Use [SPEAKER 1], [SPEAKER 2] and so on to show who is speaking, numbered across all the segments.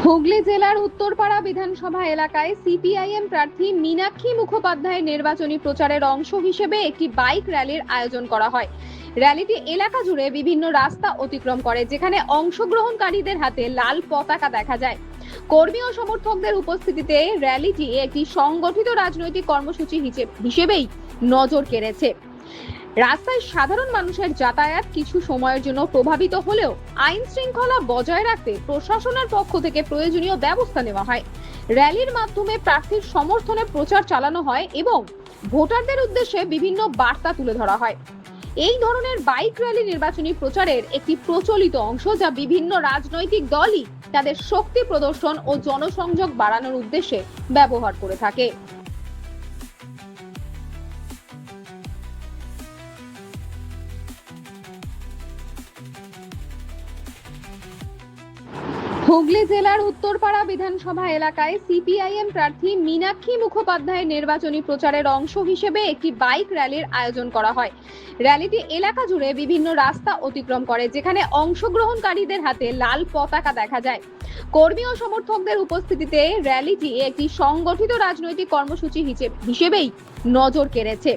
[SPEAKER 1] হুগলি জেলার উত্তরপাড়া বিধানসভা এলাকায় সিপিআইএম প্রার্থী মীনাক্ষী মুখোপাধ্যায়ের নির্বাচনী প্রচারের অংশ হিসেবে একটি বাইক র্যালির আয়োজন করা হয়। র্যালিটি এলাকা জুড়ে বিভিন্ন রাস্তা অতিক্রম করে, যেখানে অংশগ্রহণকারীদের হাতে লাল পতাকা দেখা যায়। কর্মী ও সমর্থকদের উপস্থিতিতে র্যালিটি একটি সংগঠিত রাজনৈতিক কর্মসূচি হিসেবেই নজর কেড়েছে। রাস্তায় সাধারণ মানুষের যাতায়াত কিছু সময়ের জন্য প্রভাবিত হলেও আইন শৃঙ্খলা বজায় রাখতে প্রশাসনের পক্ষ থেকে প্রয়োজনীয় ব্যবস্থা নেওয়া হয়। র্যালির মাধ্যমে প্রার্থীর সমর্থনে প্রচার চালানো হয় এবং ভোটারদের উদ্দেশ্যে বিভিন্ন বার্তা তুলে ধরা হয়। এই ধরনের বাইক র্যালি নির্বাচনী প্রচারের একটি প্রচলিত অংশ, যা বিভিন্ন রাজনৈতিক দলই তাদের শক্তি প্রদর্শন ও জনসংযোগ বাড়ানোর উদ্দেশ্যে ব্যবহার করে থাকে। হুগলি জেলার উত্তরপাড়া বিধানসভা এলাকায় সিপিআইএম প্রার্থী মীনাক্ষী মুখোপাধ্যায়ের নির্বাচনী প্রচারের অংশ হিসেবে একটি বাইক র্যালির আয়োজন করা হয়। র্যালিটি এলাকা জুড়ে বিভিন্ন রাস্তা অতিক্রম করে, যেখানে অংশগ্রহণকারীদের হাতে লাল পতাকা দেখা যায়। কর্মী ও সমর্থকদের উপস্থিতিতে র্যালিটি একটি সংগঠিত রাজনৈতিক কর্মসূচি হিসেবেই নজর কেড়েছে।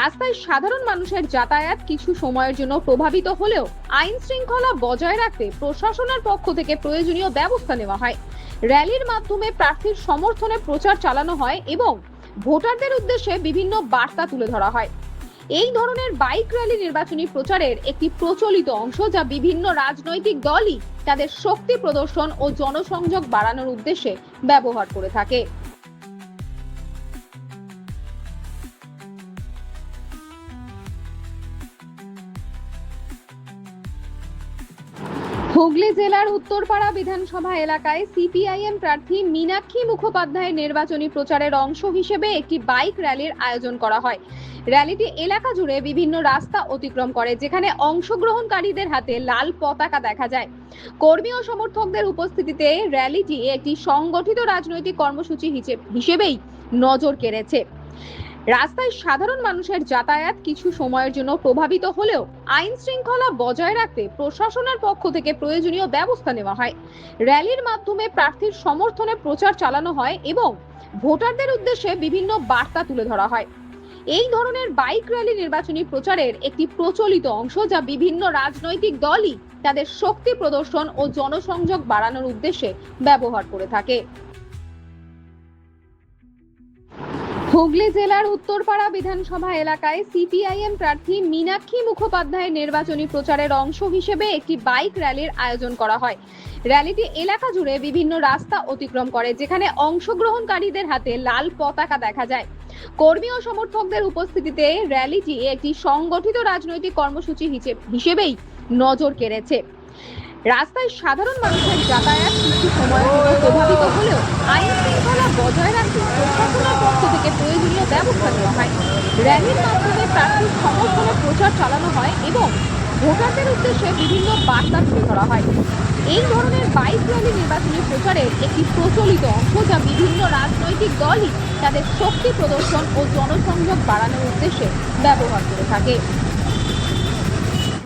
[SPEAKER 1] রাস্তায় সাধারণ মানুষের যাতায়াত কিছু সময়ের জন্য প্রভাবিত হলেও আইন শৃঙ্খলা বজায় রাখতে প্রশাসনের পক্ষ থেকে প্রয়োজনীয় ব্যবস্থা নেওয়া হয়। র্যালির মাধ্যমে প্রার্থীর সমর্থনে প্রচার চালানো হয় এবং ভোটারদের উদ্দেশ্যে বিভিন্ন বার্তা তুলে ধরা হয়। এই ধরনের বাইক র্যালি নির্বাচনী প্রচারের একটি প্রচলিত অংশ, যা বিভিন্ন রাজনৈতিক দলই তাদের শক্তি প্রদর্শন ও জনসংযোগ বাড়ানোর উদ্দেশ্যে ব্যবহার করে থাকে। হুগলি জেলার উত্তরপাড়া বিধানসভা এলাকায় সিপিআইএম প্রার্থী মীনাক্ষী মুখোপাধ্যায়ের নির্বাচনী প্রচারের অংশ হিসেবে একটি বাইক র্যালির আয়োজন করা হয়। র্যালিটি এলাকা জুড়ে বিভিন্ন রাস্তা অতিক্রম করে, যেখানে অংশগ্রহণকারীদের হাতে লাল পতাকা দেখা যায়। কর্মী ও সমর্থকদের উপস্থিতিতে র্যালিটি একটি সংগঠিত রাজনৈতিক কর্মসূচি হিসেবেই নজর কেড়েছে। রাস্তায় সাধারণ মানুষের যাতায়াত কিছু সময়ের জন্য প্রভাবিত হলেও আইন শৃঙ্খলা বজায় রাখতে প্রশাসনের পক্ষ থেকে প্রয়োজনীয় ব্যবস্থা নেওয়া হয়। র্যালির মাধ্যমে প্রার্থীর সমর্থনে প্রচার চালানো হয় এবং ভোটারদের উদ্দেশ্যে বিভিন্ন বার্তা তুলে ধরা হয়। এই ধরনের বাইক র্যালি নির্বাচনী প্রচারের একটি প্রচলিত অংশ, যা বিভিন্ন রাজনৈতিক দলই তাদের শক্তি প্রদর্শন ও জনসংযোগ বাড়ানোর উদ্দেশ্যে ব্যবহার করে থাকে। হুগলি জেলার উত্তরপাড়া বিধানসভা এলাকায় সিপিআইএম প্রার্থী মীনাক্ষী মুখোপাধ্যায়ের নির্বাচনী প্রচারের অংশ হিসেবে একটি বাইক র্যালির আয়োজন করা হয়। র্যালিটি এলাকা জুড়ে বিভিন্ন রাস্তা অতিক্রম করে, যেখানে অংশগ্রহণকারীদের হাতে লাল পতাকা দেখা যায়। কর্মী ও সমর্থকদের উপস্থিতিতে র্যালিটি একটি সংগঠিত রাজনৈতিক কর্মসূচি হিসেবেই নজর কেড়েছে। রাস্তায় সাধারণ মানুষের যাতায়াত কিছু সময়ের জন্য প্রভাবিত হলেও আইন শৃঙ্খলা বজায় রাখতে প্রশাসনের পক্ষ থেকে প্রয়োজনীয় ব্যবস্থা নেওয়া হয়। র্যালির মাধ্যমে প্রার্থীর সমর্থনে প্রচার চালানো হয় এবং ভোটারদের উদ্দেশ্যে বিভিন্ন বার্তা তুলে ধরা হয়। এই ধরনের বাইক র্যালি নির্বাচনী প্রচারের একটি প্রচলিত অংশ, যা বিভিন্ন রাজনৈতিক দলই তাদের শক্তি প্রদর্শন ও জনসংযোগ বাড়ানোর উদ্দেশ্যে ব্যবহার করে থাকে।